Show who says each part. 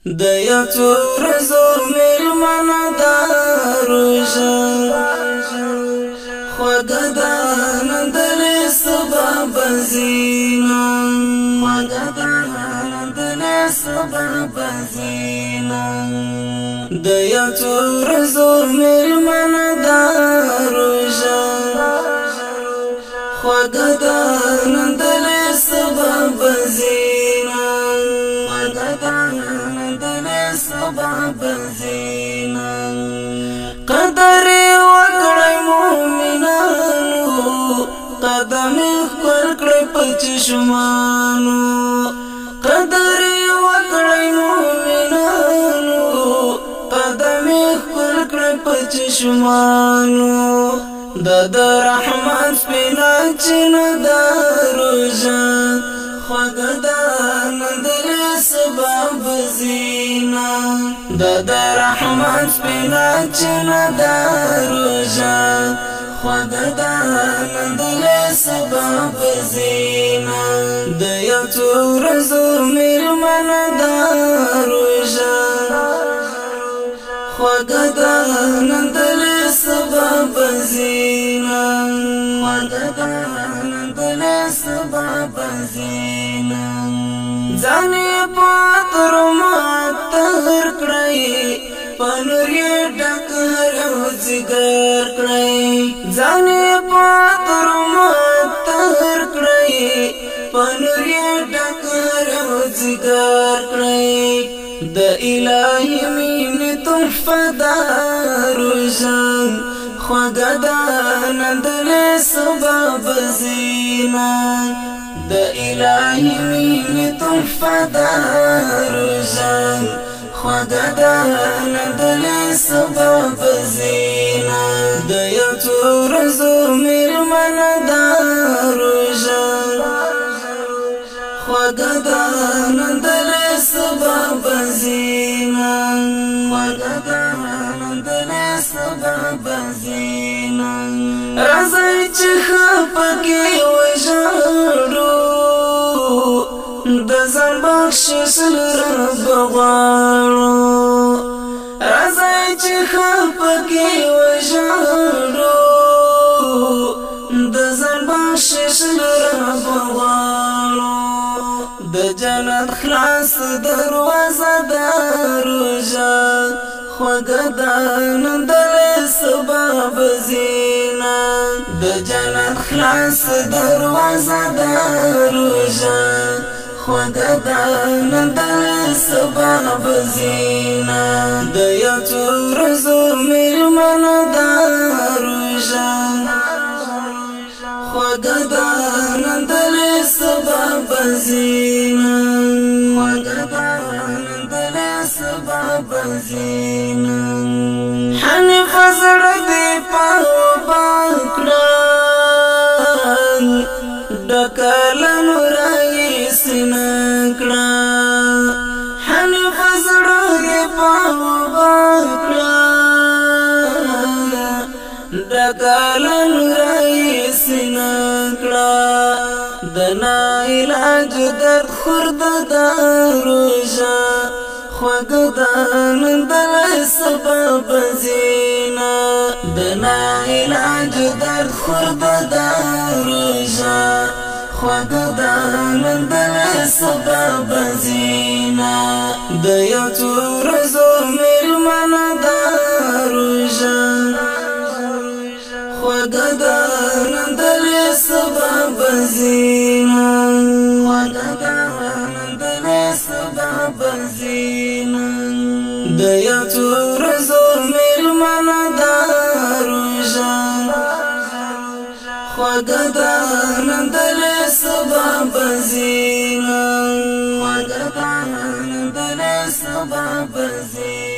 Speaker 1: د یو څو ورځو میلمانه دا روژه خوږه ده نن دلې سبا به ځینه خوږه ده نن دلې سبا به ځینه د یو څو ورځو میلمانه دا روژه خوږه ده نن دلې سبا به ځینه خوږه ده نن دلې سبا به ځینه قدر وکړئ مومنانو قدم ښکل کړئ په چشمانو قدر وکړئ مومنانو قدم ښکل کړئ په چشمانو د رحمت سپینا چینه دا روژه خوږه ده نن دلې سبا به ځینه د رحمت سپینا چینه دا روژه خوږه ده نن دلې سبا به ځینه د یو څو ورځو میلمانه دا روژه خوږه ده نن دلې سبا به ځینه خوږه ده نن دلې سبا به ځینه ځان یې په عطر معطر کړئ په نور یې ډک هر یو ځیګر کړئ ځان یې په عطر معطر کړئ په نور یې ډک هر یو ځیګر کړئ د الهي مینې تحفه دا روژه خوږه ده نن دلې سبا به ځینه د الهي مینې تحفه دا روژه خوږه ده نن دلې سبا به ځینه د یو څو ورځو میلمانه دا روژه خوږه ده نن دلې سبا به ځینه خوږه ده نن دلې سبا به ځینه راځئ چې ښه پکې وژاړو د ځان بخشش رب غواړو راځئ چې ښه پکې وژاړو د ځان بخشش رب غواړو د جنت خلاص دروازه دا روژه خوږه ده نن دلې سبا به ځینه د جنت خلاص دروازه دا روژه خوږه ده نن دلې سبا به ځینه د یو څو ورځو میلمانه دا روژه خوږه ده نن دلې سبا به ځینه خوږه ده نن دلې سبا به ځینه حنیفه زړه دې پاوبه کړه ډکه له نوره یې سینه کړه حنیفه زړه دې پاوبه کړه ډکه له نوره یې سینه کړه د ناعلاج درد خورده دا روژه خوږه ده نن دلې سبا به ځینه د ناعلاج درد خورده دا روژه خوږه ده نن دلې سبا به ځینه د یو څو ورځو میلمانه دا روژه خوږه ده نن دلې سبا به ځینه خوږه ده نن دلې سبا به ځینه د یو څو ورځو میلمانه دا روژه خوږه ده نن دلې سبا به ځینه خوږه ده نن دلې سبا به ځینه